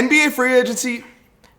NBA free agency.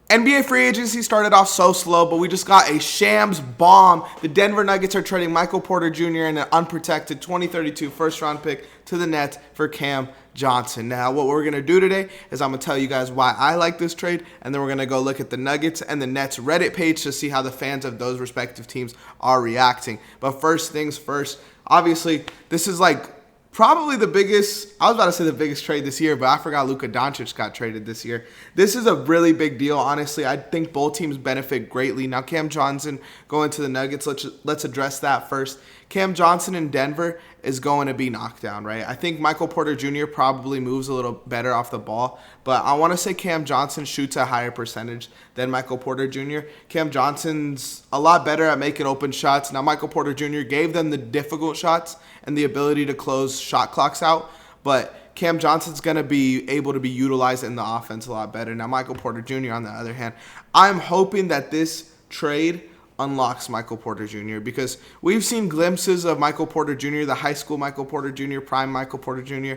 NBA free agency started off so slow, but we just got a shams bomb. The Denver Nuggets are trading Michael Porter Jr. and an unprotected 2032 first-round pick to the Nets for Cam Johnson. Now, what we're going to do today is I'm going to tell you guys why I like this trade, and then we're going to go look at the Nuggets and the Nets Reddit page to see how the fans of those respective teams are reacting. But first things first, obviously, this is like probably the biggest, I was about to say the biggest trade this year, but I forgot Luka Doncic got traded this year. This is a really big deal, honestly. I think both teams benefit greatly. Now, Cam Johnson going to the Nuggets, let's address that first. Cam Johnson in Denver is going to be knocked down, right? I think Michael Porter Jr. probably moves a little better off the ball, but I want to say Cam Johnson shoots a higher percentage than Michael Porter Jr. Cam Johnson's a lot better at making open shots. Now, Michael Porter Jr. gave them the difficult shots and the ability to close shot clocks out, but Cam Johnson's going to be able to be utilized in the offense a lot better. Now, Michael Porter Jr., on the other hand, I'm hoping that this trade unlocks Michael Porter Jr. because we've seen glimpses of Michael Porter Jr., the high school Michael Porter Jr., prime Michael Porter Jr.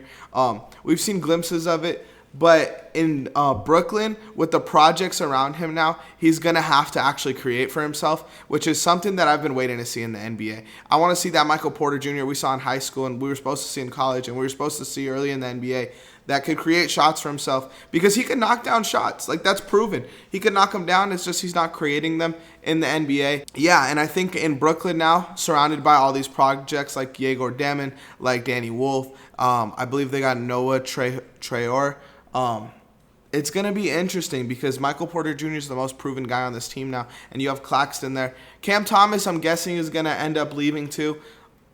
We've seen glimpses of it, but in Brooklyn, with the projects around him now, he's going to have to actually create for himself, which is something that I've been waiting to see in the NBA. I want to see that Michael Porter Jr. we saw in high school and we were supposed to see in college and we were supposed to see early in the NBA that could create shots for himself because he can knock down shots. Like, that's proven. He can knock them down. It's just he's not creating them in the NBA. Yeah, and I think in Brooklyn now, surrounded by all these projects like Yegor Demon, like Danny Wolf, I believe they got Noah Traore. It's going to be interesting because Michael Porter Jr. is the most proven guy on this team now, and you have Claxton there. Cam Thomas, I'm guessing, is going to end up leaving too.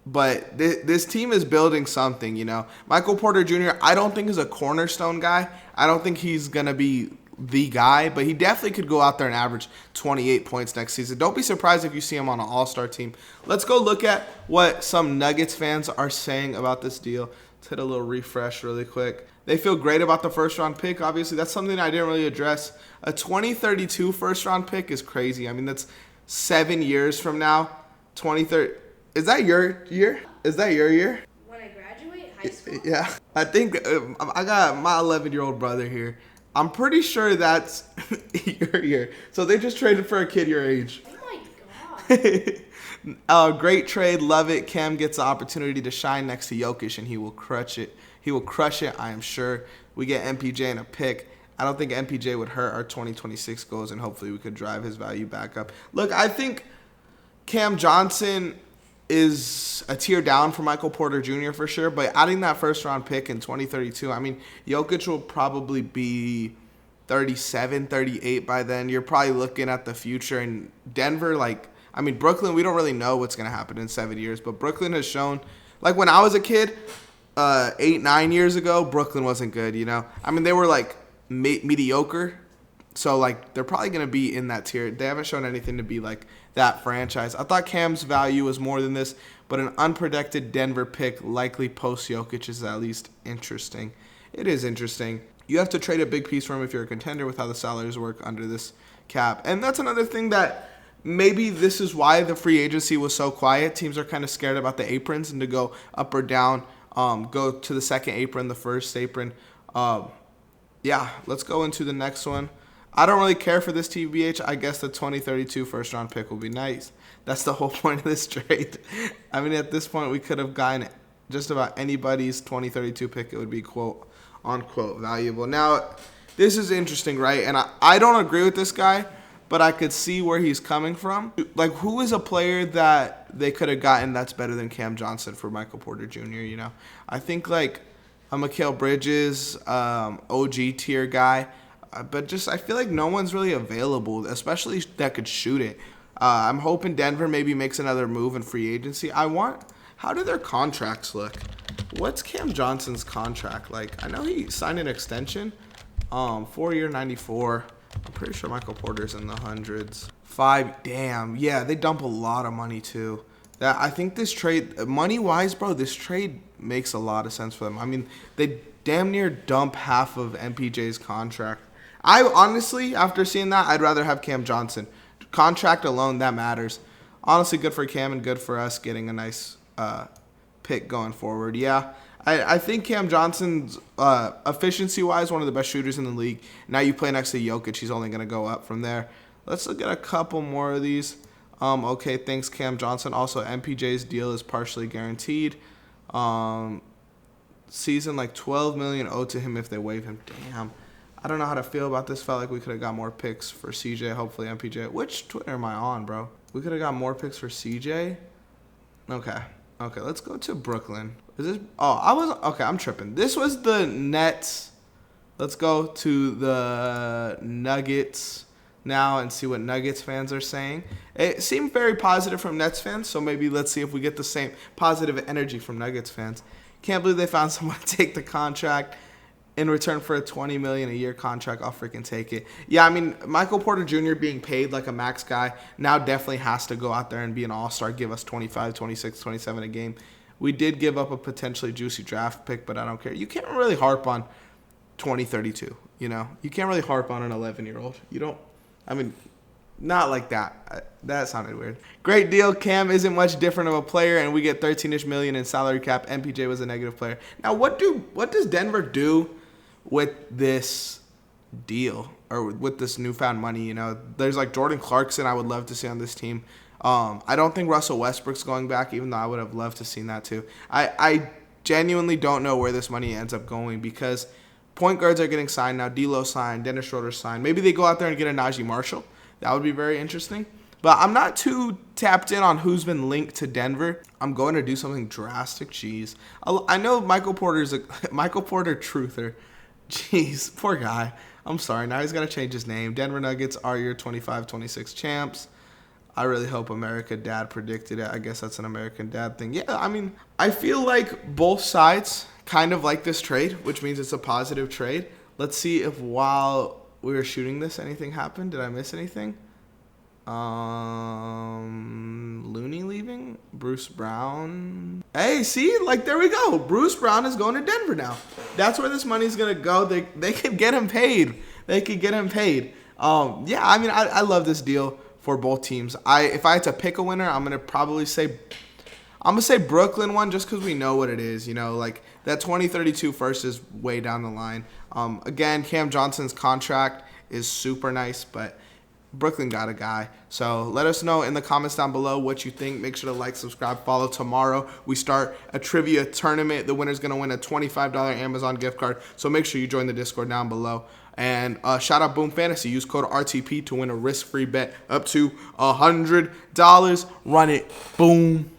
But this team is building something, you know. Michael Porter Jr., I don't think is a cornerstone guy. I don't think he's going to be the guy, but he definitely could go out there and average 28 points next season. Don't be surprised if you see him on an all-star team. Let's go look at what some Nuggets fans are saying about this deal. Let's hit a little refresh really quick. They feel great about the first-round pick. Obviously, that's something I didn't really address. A 2032 first-round pick is crazy. I mean, that's 7 years from now. 2030. Is that your year? Is that your year? When I graduate high school? Yeah. I think I got my 11-year-old brother here. I'm pretty sure that's your year. So they just traded for a kid your age. Oh, my God. Great trade. Love it. Cam gets the opportunity to shine next to Jokic, and he will crush it. He will crush it, I am sure. We get MPJ in a pick. I don't think MPJ would hurt our 2026 goals, and hopefully we could drive his value back up. Look, I think Cam Johnson is a tier down for Michael Porter Jr. for sure, but adding that first-round pick in 2032, I mean, Jokic will probably be 37, 38 by then. You're probably looking at the future. In Denver, Brooklyn, we don't really know what's going to happen in 7 years, but Brooklyn has shown, like when I was a kid, 8-9 years ago, Brooklyn wasn't good, you know? I mean, they were like mediocre, so like they're probably going to be in that tier. They haven't shown anything to be like that franchise. I thought Cam's value was more than this, but an unprotected Denver pick likely post Jokic is at least interesting. It is interesting. You have to trade a big piece for him if you're a contender with how the salaries work under this cap. And that's another thing that maybe this is why the free agency was so quiet. Teams are kind of scared about the aprons and to go up or down, go to the second apron, the first apron. Yeah, let's go into the next one. I don't really care for this TBH. I guess the 2032 first-round pick will be nice. That's the whole point of this trade. I mean, at this point, we could have gotten just about anybody's 2032 pick. It would be quote-unquote valuable. Now, this is interesting, right? And I don't agree with this guy, but I could see where he's coming from. Like, who is a player that they could have gotten that's better than Cam Johnson for Michael Porter Jr., you know? I think, like, a Mikal Bridges, OG tier guy. But just I feel like no one's really available, especially that could shoot it. I'm hoping Denver maybe makes another move in free agency. How do their contracts look? What's Cam Johnson's contract like? I know he signed an extension, 4-year, 94. I'm pretty sure Michael Porter's in the hundreds. 5, damn, yeah, they dump a lot of money too. That I think this trade, money-wise, bro, this trade makes a lot of sense for them. I mean, they damn near dump half of MPJ's contract. I honestly, after seeing that, I'd rather have Cam Johnson. Contract alone, that matters. Honestly, good for Cam and good for us getting a nice pick going forward. Yeah, I think Cam Johnson's efficiency-wise one of the best shooters in the league. Now you play next to Jokic, he's only going to go up from there. Let's look at a couple more of these. Okay, thanks Cam Johnson. Also, MPJ's deal is partially guaranteed. Season like $12 million owed to him if they waive him. Damn. I don't know how to feel about this. Felt like we could have got more picks for CJ. Hopefully MPJ. Which Twitter am I on, bro? We could have got more picks for CJ. Okay. Okay, let's go to Brooklyn. Is this? Oh, okay, I'm tripping. This was the Nets. Let's go to the Nuggets now and see what Nuggets fans are saying. It seemed very positive from Nets fans, so maybe let's see if we get the same positive energy from Nuggets fans. Can't believe they found someone to take the contract in return for a $20 million a year contract. I'll freaking take it. Yeah, I mean, Michael Porter Jr. being paid like a max guy now definitely has to go out there and be an all-star, give us 25, 26, 27 a game. We did give up a potentially juicy draft pick, but I don't care. You can't really harp on 2032, you know? You can't really harp on an 11-year-old. You don't, I mean, not like that. That sounded weird. Great deal. Cam isn't much different of a player, and we get 13-ish million in salary cap. MPJ was a negative player. Now, what does Denver do with this deal or with this newfound money? You know, there's like Jordan Clarkson I would love to see on this team. I don't think Russell Westbrook's going back, even though I would have loved to seen that too. I genuinely don't know where this money ends up going because point guards are getting signed now. D'Lo signed, Dennis Schroeder signed. Maybe they go out there and get a Najee Marshall. That would be very interesting. But I'm not too tapped in on who's been linked to Denver. I'm going to do something drastic. Jeez. I know Michael Porter's a Michael Porter truther. Jeez, poor guy. I'm sorry. Now he's got to change his name. Denver Nuggets are your 25-26 champs. I really hope America Dad predicted it. I guess that's an American Dad thing. Yeah, I mean, I feel like both sides kind of like this trade, which means it's a positive trade. Let's see if while we were shooting this, anything happened. Did I miss anything? Looney leaving? Bruce Brown. Hey, see? Like, there we go. Bruce Brown is going to Denver now. That's where this money's going to go. They could get him paid. They could get him paid. Yeah, I mean, I love this deal for both teams. If I had to pick a winner, I'm going to say Brooklyn one just because we know what it is. You know, like that 2032 first is way down the line. Again, Cam Johnson's contract is super nice, but Brooklyn got a guy. So let us know in the comments down below what you think. Make sure to like, subscribe, follow. Tomorrow we start a trivia tournament. The winner's going to win a $25 Amazon gift card. So make sure you join the Discord down below. And shout out Boom Fantasy. Use code RTP to win a risk-free bet up to $100. Run it. Boom.